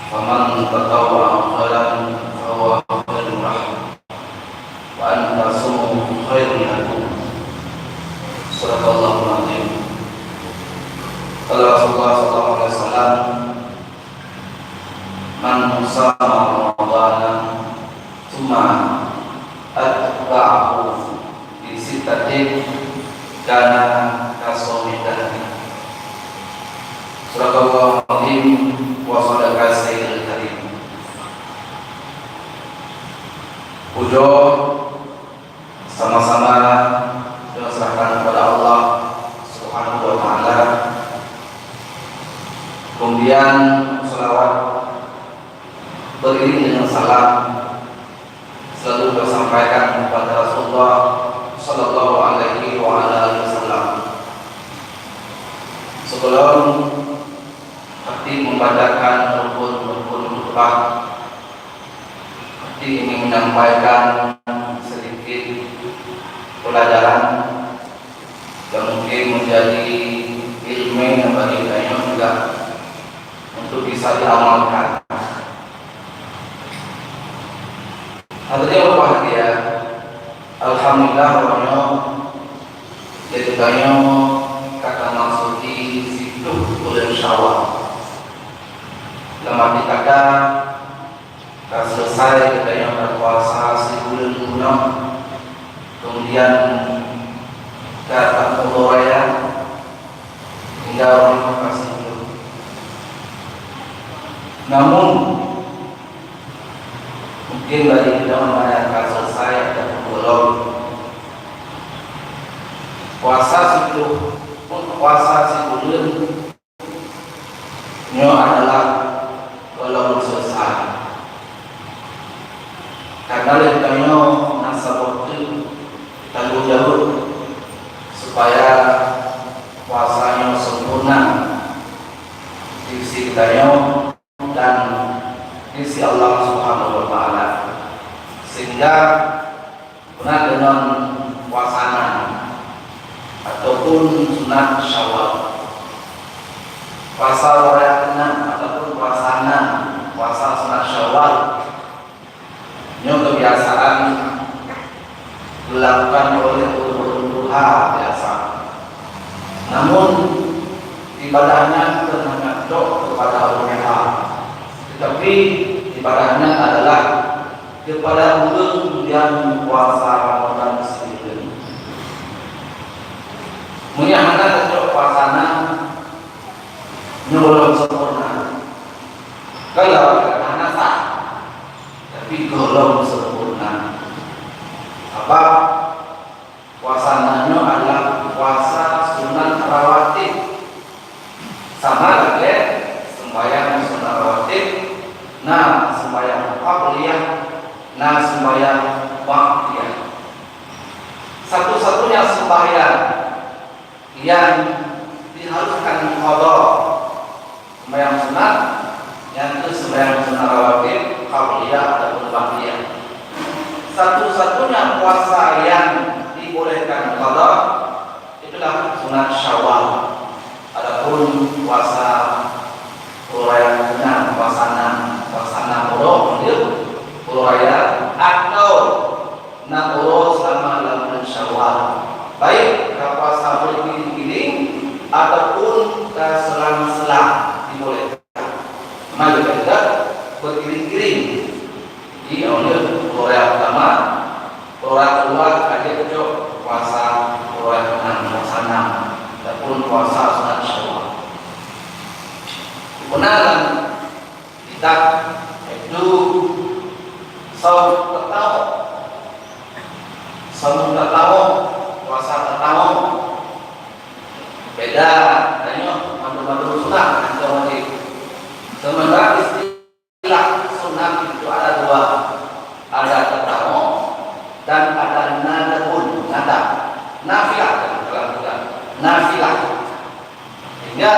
faman tatawwa'a khairan fahuwa khairun lahu wa an tasumu khairun lakum. Sadaqallahul azim. Qala Rasulullah sallallahu alaihi wasallam, man sama Ramadana thumma atba'ahu bi sittatin kana kasawmidan. Sadaqallahul azim wa sadaqa sayyidul karim. Pujo sama-sama kita serahkan kepada Allah Subhanahu wa taala. Kemudian selawat beriring dengan salam selalu disampaikan kepada Rasulullah sallallahu alaihi wa alihi wasallam. Sebelum hati membacakan rukun-rukun khutbah, hati ingin menyampaikan sedikit pelajaran yang mungkin menjadi ilmu yang bagi kita juga untuk bisa diamalkan. Hadirin yang berbahagia, alhamdulillah warahmatullahi wabarakatuh. Yaitu kata masuki situ bulan Syawal. Dalam arti kata selesai kita yang berpuasa sebulan penuh, kemudian kata Pulau Raya hingga orang kasih itu. Namun mungkin bagi kita yang akan selesai dan belum puasa sebulan ini adalah belum selesai. Karena letaknya nasa waktu tanggung jawab supaya puasanya sempurna di sisi kita dan di sisi Allah Subhanahu wa taala, sehingga benar dengan puasana ataupun sunat Syawal, puasa warayanan ataupun puasa sunat Syawal, ini kebiasaan dilakukan oleh ulama biasa. Namun ibadahnya terhadap kepada ulama, tetapi ibadahnya adalah kepada ulun yang puasa Ramadan sendiri. Menyahana kepada puasana belum sempurna. Kalau karena sah, tapi belum sempurna. Apa puasananya adalah puasa sunat rawatib, sama lagi sembahyang sunat rawatib, nah sembahyang qabliyah, nah sembahyang ba'diyah. Satu-satunya sembahyang yang diharuskan qada, sembahyang sunat, yang itu sembahyang sunat rawatib, qabliyah ataupun ba'diyah. Satu-satunya puasa yang dibolehkan qada itulah sunat Syawal. Adapun puasa raya puasana pulau raya atau nakuro selama bulan Syawal, baik puasa bergiling-giling ataupun selang-selang dibolehkan. Maka kita bergiling-giling di pulau raya pertama, pulau raya kedua ada kejo puasa pulau raya puasana ataupun puasa sunat Syawal. Kebenaran kita itu saum tertawa, puasa tertawa beda tanya mandu sunat atau wajib. Sementara istilah sunat itu ada dua, ada tertawa dan ada nada nafilah nafilah. Sehingga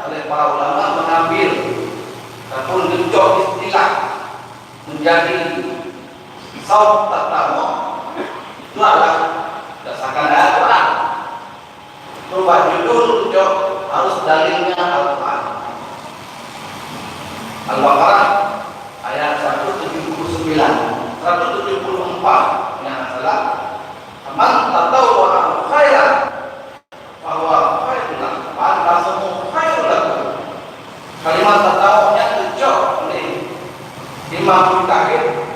oleh para ulama mengambil ataupun gencok istilah menjadi saum tertawa itu adalah berdasarkan ayat Quran. Berubah judul gencok harus dalilnya Al-Quran. Al-Baqarah kalimat tatawuhnya tujuh oleh Imam Mutakhir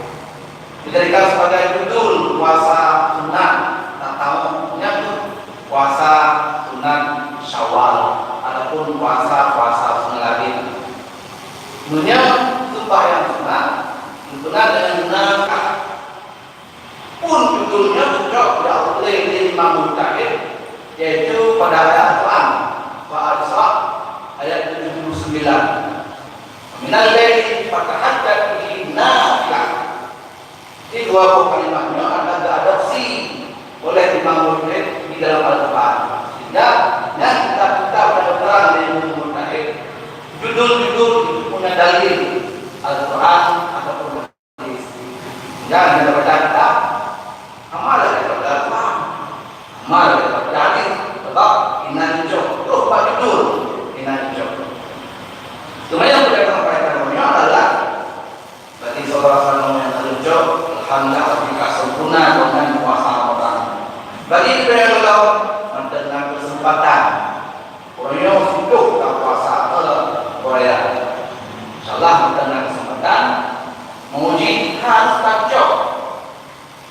dijadikan sebagai judul puasa sunat tatawuhnya itu puasa sunat Syawal, adapun puasa sunat lain. Sebenarnya sembahyang sunat dengan menangkah pun judulnya juga oleh Imam Mutakhir, yaitu pada ayat Al-Quran Al-Isra ayat 79. Minal laili fatahajjat bihi nafilah. Ini dua kalimatnya ada diadopsi oleh Imam Mutakhir di dalam Al-Quran. Sehingga yang kita pada terang dari Imam Mutakhir, judul-judul itu punya dalil Al-Quran ataupun hadis. Jangan kita baca kitab amal daripada Al-Quran, amal daripada hadis. Sebab inan jauh, lupa judul inan jauh. Cuma yang boleh sampaikan adalah bagi saudara-saudara yang terjauh, alhamdulillah jika sempurna dengan puasa Ramadan. Bagi kita yang belum mendengar kesempatan, orangnya hidup dalam puasa Korea. Insyaallah mendengar kesempatan menguji harus tajok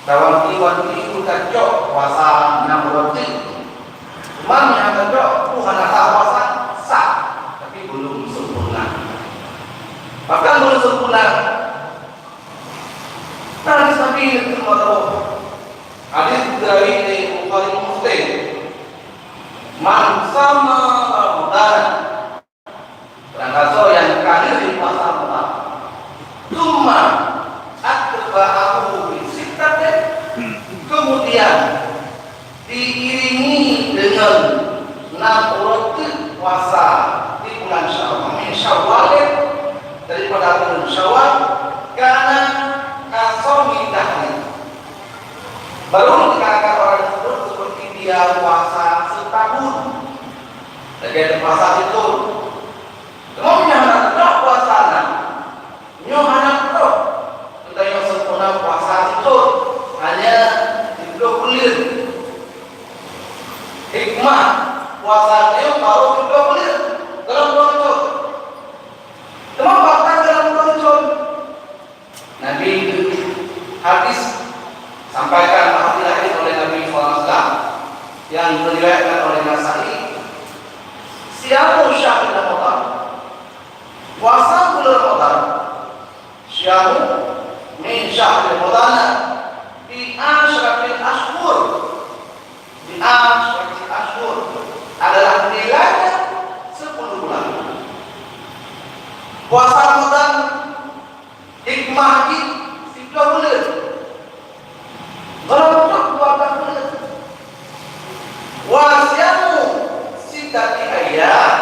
dalam tiwan-tiwan tajok puasa 6 roti. Cuma yang tajok Tuhan ada puasa sah, tapi belum sempurna. Bahkan belum sempurna. Hadis Nabi Muhammad hadis dari Bukhari Muslim, man sama Ramadan, berangkat yang kadir di puasa Ramadan, cuma atba'ahu bisittatin, kemudian diiringi dengan 6 roti puasa di bulan Syawal, daripada bulan Syawal, karena kasomi dahli, baru dikatakan orang tersebut seperti dia puasa setahun. Jadi puasa itu kemudian anak tak puasa nak anak tak kita yang sempurna puasa itu hanya 30 bulan. Hikmah puasa itu baru 30 bulan dalam bulan itu. Kenapa dalam bulan itu? Nabi hadis sampaikan hadis oleh Nabi SAW yang diriwayatkan oleh Nasai. Siapa syahrul Ramadan? Puasa bulan Ramadan. Syahrul min syahrul Ramadan bi asyrafil ashhur. Bi asyrafil ashhur adalah nilainya 10 bulan. Puasa Ramadan hikmah di 10 bulan. Berapa bulan? Wasiamu sitati ayat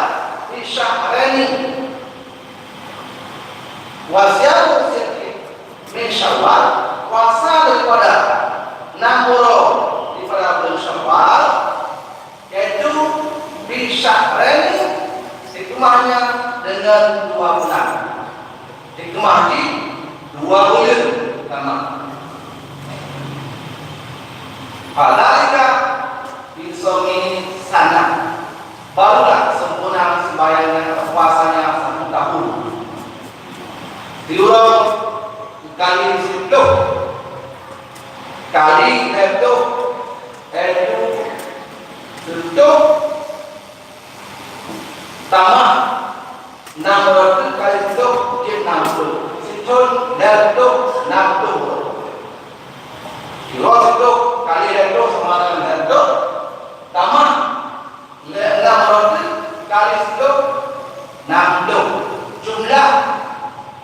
di syahrani. Wasiamu sitati min Syawal, puasa daripada 6 bulan di pada bulan Syawal, yaitu di syahrani, hikmahnya dengan 2 bulan. Hikmah di 2 bulan pertama. Padahal bisomi sana barulah sempurna sembahyangnya, puasanya 1 tahun. Diulang kali 10 kali itu 10 tambah 600 kali 10 jadi 60. Situ dan itu 60. Kilo itu kali itu sama dengan itu tambah 600 kali itu 60. Jumlah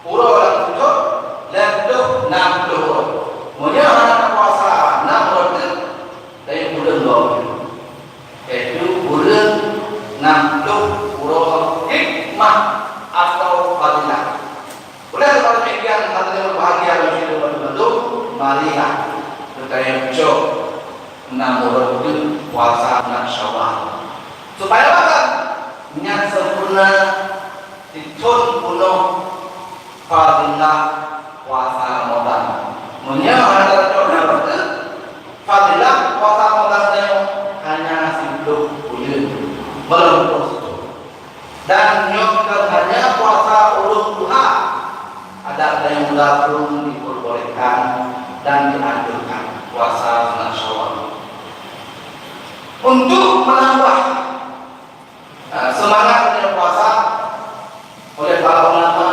pura orang itu itu 60. Mungkin anak puasa 600 dari bulan 2, yaitu bulan 60 pura hikmah atau fadilah. Oleh sebab demikian hadirin berbahagia yang berbentuk, marilah kita jauh 6 bulan puasa bulan Syawal. Supaya apa? Niat sempurna ditun penuh fadilah puasa Ramadan. Mungkin ada orang fadilah puasa Ramadan itu hanya 10 bulan belum puasa. Dan nyokap hanya puasa walaupun diperbolehkan dan dianjurkan puasa bulan Syawal untuk menambah semangat puasa. Oleh para ulama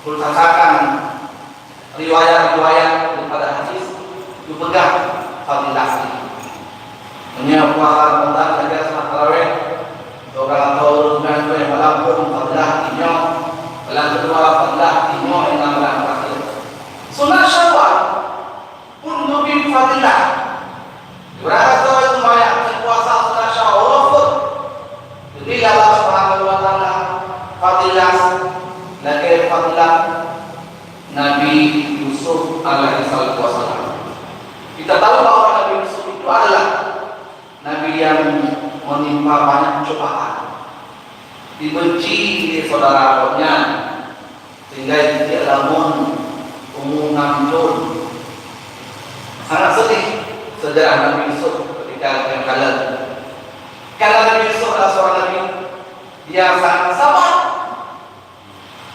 berdasarkan riwayat-riwayat daripada hadis dipegang fadilah ini. Puasa Ramadan saja salat tarawih, orang tahu dengan yang malam fadilah ini. Bulan kedua fadilah ini yang bulan terakhir. Sunat Syawal pun lebih fadilah. Berapa itu banyak puasa sunat Syawal pun jadi Allah Subhanahu wa taala fadilah lagi fadilah Nabi Yusuf alaihi wasallam. Kita tahu bahwa Nabi Yusuf itu adalah Nabi yang menimpa banyak cobaan, dibenci oleh saudara-saudaranya sehingga dia lamun umum 6 tahun. Sangat sedih sejarah Nabi Yusuf ketika yang kalah. Karena Nabi Yusuf adalah seorang Nabi, dia sangat sabar.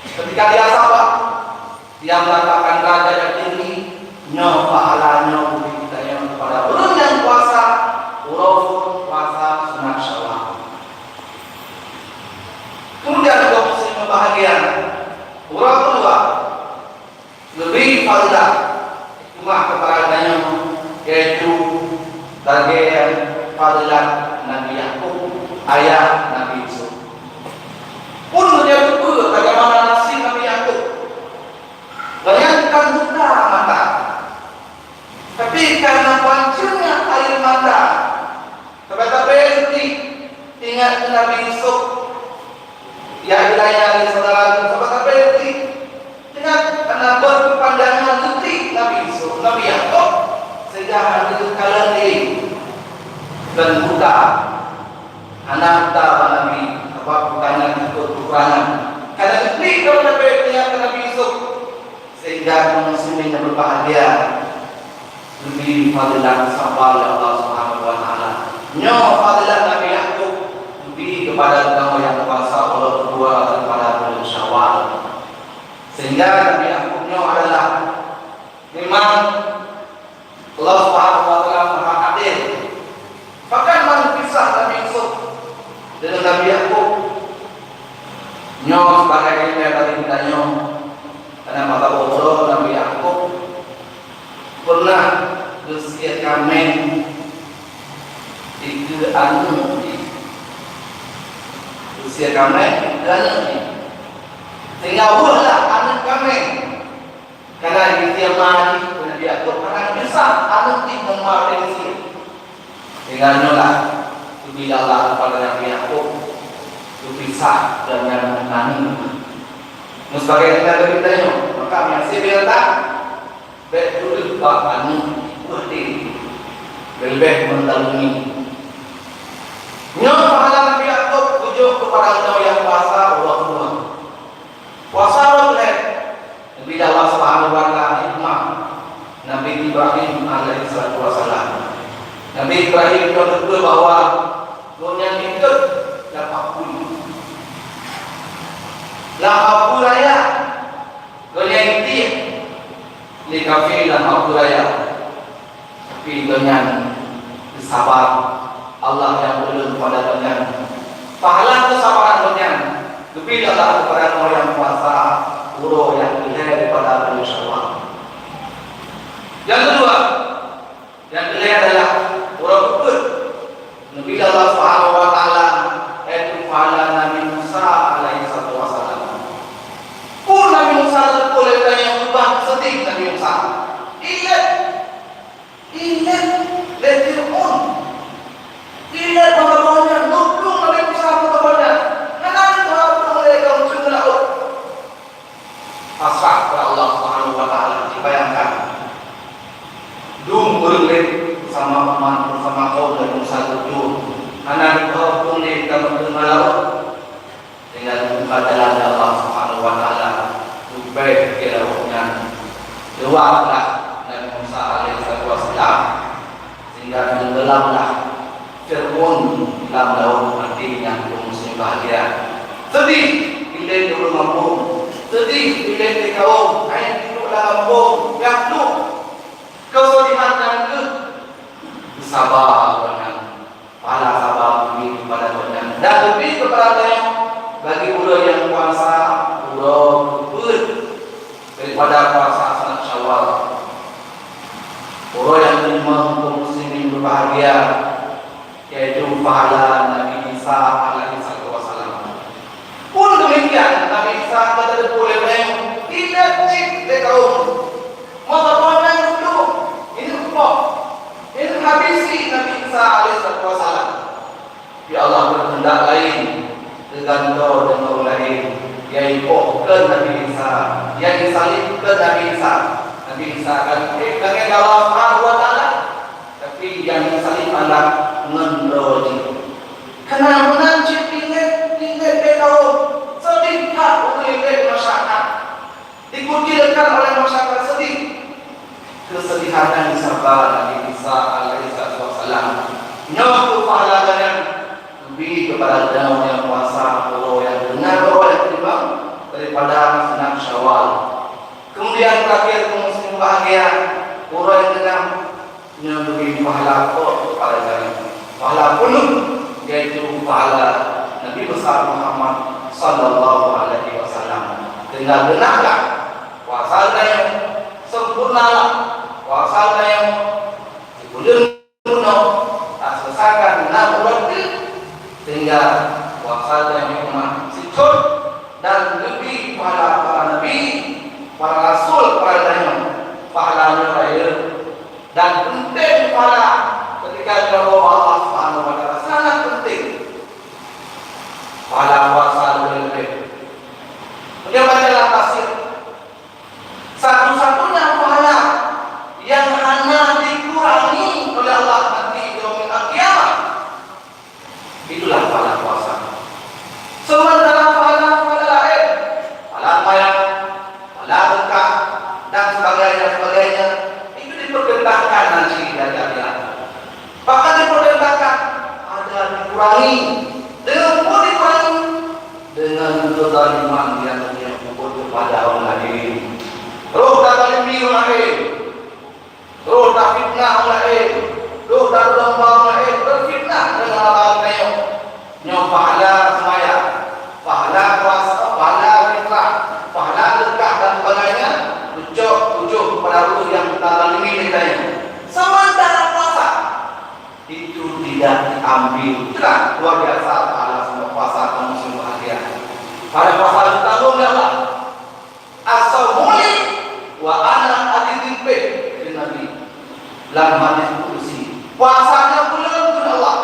Ketika dia sabar, dia mendapatkan raja yang tinggi, pahalanya bagi kita yang kepada belum yang puasa, uruf puasa sunat Syawal. Kemudian kaum muslim bahagia, uruf kedua lebih fadilah cuma kepadanya, yaitu bagian fadilah Nabi Yakub, ayah Nabi Yusuf. Pun dia betul bagaimana nasib Nabi Yakub. Bayangkan buta mata, tapi karena pancurnya air mata, tiba-tiba berhenti ingat Nabi Yusuf. Ya ilahnya saudara, tiba-tiba berhenti ingat karena berpandangan detik Nabi Yusuf, Nabi Yakub, sehingga hadir kalandi dan buta. Anak buta Nabi, apa bukannya ikut kekurangan. Karena detik kalau dapat ingat Nabi Yusuf, sehingga muslimin yang berbahagia lebih fadilah sabar ya Allah Subhanahu wa taala. Fadilah Nabi Yakub lebih kepada kaum yang puasa Allah kedua daripada bulan Syawal. Sehingga Nabi Yakub adalah memang Allah Subhanahu wa taala Maha Adil. Bahkan mengisah Nabi Yusuf dengan Nabi Yakub sebagai yang tadi kita karena mata bodoh Nabi Yakub pernah usia kami itu usia kami dan sehingga Allah anak kami karena dia mati Nabi Yakub karena bisa anak itu mati sehingga nyolah bila Allah kepada Nabi Yakub berpisah dengan kami. Sebagai kita beritanya, maka yang sibir tak betul bahkan bukti lebih mendalami. Pahala Nabi Yakub tujuh kepada Allah yang puasa Allah. Puasa Allah Nabi Allah Subhanahu wa taala hikmah Nabi Ibrahim alaihi wasallam. Nabi Ibrahim berkata bahwa dunia itu dapat pulih. Lah raya dunia ini di kafe lah raya, tapi dengan sabar Allah yang belum pada dunia. Pahala kesabaran dunia lebih adalah kepada orang yang puasa uro yang dilihat pada bulan Syawal. Yang kedua, yang dilihat adalah orang betul. Nabi Allah Subhanahu wa taala itu pahala Nabi Musa alaihi wasallam. Pun Nabi Musa boleh tanya ubah sedih Nabi Musa. Ingat Fir'aun. Ingat bagaimana nukung Nabi Musa bagaimana. Kenapa mereka untuk melaut? Pasrah kepada Allah Subhanahu wa taala. Dibayangkan dung berlek bersama kaum Nabi Musa itu. Anak kau pun di kamar melaut dengan buka jalan Allah Subhanahu wa taala. Baik kiranya jawablah Nabi Musa alaihi wasallam sehingga tenggelamlah Fir'aun dalam laut mati yang muslim bahagia. Sedih bila dia belum mampu, sedih bila dia kaum kampung yang penuh kesedihan dan sabar dengan pahala sabar lebih kepada Tuhan dan lebih kepada Tuhan bagi budak yang puasa budak daripada puasa Salat Syawal. Orang yang menerima hukum muslimin berbahagia, yaitu pahala Nabi Isa alaihi wasallam. Pun demikian, Nabi Isa kata boleh tidak cik de kaum. Maka pandang dulu, ini kok ini habisi Nabi Isa alaihi wasallam. Ya Allah berkehendak lain dengan orang lain, yaitu ke Nabi Isa, yang disalib ke Nabi Isa. Nabi Isa akan dengan Allah Subhanahu wa taala, tapi yang disalib adalah menolong. Karena menancip tinggal dekau sedikit oleh masyarakat, dikucilkan oleh masyarakat sedih. Kesedihan yang disabar Nabi Isa alaihi wasallam. Nyoku pahala yang lebih kepada daun yang puasa, orang yang benar, orang yang terima daripada senang Syawal. Kemudian terakhir muslim bahagia, orang yang tenang memberi pahala kepada kami. Pahala penuh, yaitu pahala Nabi besar Muhammad sallallahu alaihi wasallam. Tinggal benarlah puasa yang sempurnalah, puasa yang sebelum penuh tak selesaikan 6 bulan sehingga puasa yang memang situr dan lebih pahala para nabi, para rasul, para dayang, pahala raya dan penting pahala ketika kalau Allah Subhanahu wa taala sangat penting pahala puasa lebih. Kemudian bacalah tafsir. Satu-satunya pahala yang hanya dikurangi oleh Allah nanti di yaumil qiyamah itulah pahala puasa. Sementara pahala lain, pahala bayar, pahala berkah dan sebagainya itu diperintahkan nanti di akhirat. Bahkan diperintahkan ada dikurangi dengan kezaliman yang berbuat kepada orang lain. Roh tak zalimi orang lain, roh tak fitnah orang lain, roh tak lembah orang lain, berfitnah dengan orang-orang yang pahala semaya, pahala puasa, pahala fitrah, pahala sedekah dan sebagainya tujuh kepada roh yang tak zalimi mereka. Sementara puasa itu tidak diambil. Itulah luar biasa pahala semua puasa kaum muslim bahagia. Pada puasa ditanggung Allah. As-sawmuli wa ana adidin fi Nabi. Dalam hadis kursi. Puasanya belum Allah.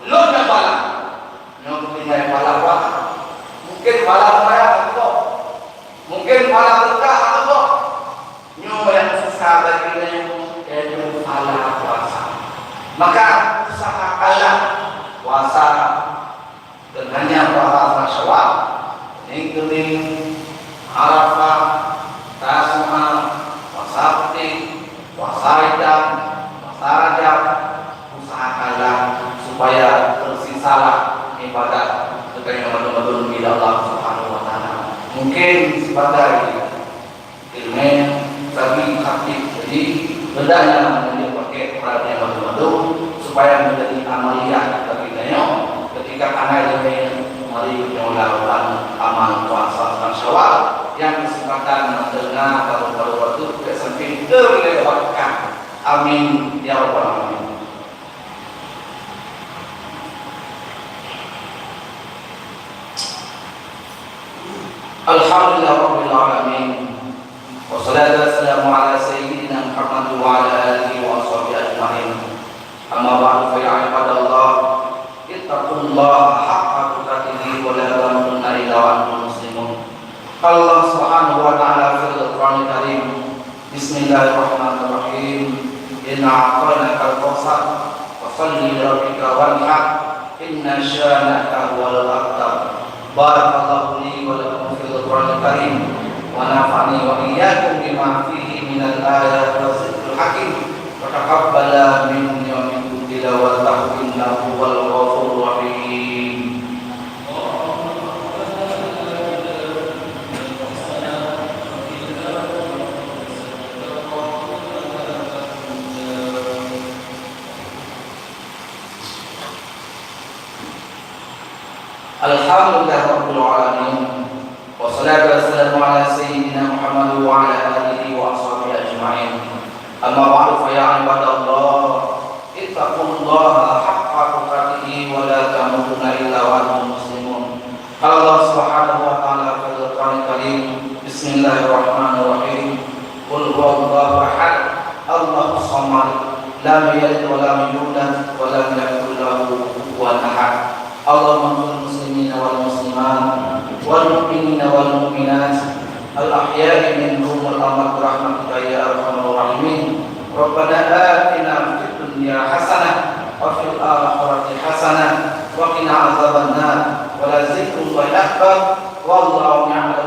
Belum bala. Yang punya bala puasa. Mungkin bala raya atau mungkin bala berkah atau nyoba yang susah baginya yaitu bala puasa. Maka usahakanlah puasa dengannya puasa Syawal, Nikmah, Arafah, Tasma, puasa Peti, puasa Idam, puasa Rajab. Usahakanlah supaya tersisalah ibadat dengan betul-betul bila Allah Subhanahu wa taala. Mungkin sebagai ilmu tapi aktif, jadi bedanya menjadi pakai perhatian betul-betul supaya menjadi amaliyah ketika ketika anak ini mari melakukan amal puasa dan Syawal yang kesempatan mendengar baru-baru waktu tidak sampai terlewatkan. Amin ya rabbal alamin. Alhamdulillah rabbil alamin. Wassalatu wassalamu ala sayyidina Muhammad wa ala alihi wa sahbihi ajma'in. Amma ba'du fa ya ibadallah ittaqullaha haqqa tuqatih wa la tamutunna illa wa antum muslimun. Allah Subhanahu wa ta'ala fil Qur'anil Karim. Bismillahirrahmanirrahim. Inna a'tainaka al-kautsar wa shalli li rabbika wanhar. Inna syanaka huwal abtar. Barakallahu li wa lakum fil Qur'anil Karim. ونفعني وإياكم بما فيه من الآيات والذكر الحكيم وتقبل مني ومنكم تلاوته إنه هو الغفور الرحيم. والمؤمنات الأحياء منهم والأموات برحمتك يا أرحم الراحمين. ربنا آتنا في الدنيا حسنة وفي الآخرة حسنة وقنا عذاب النار ولذكر الله أكبر والله يعلم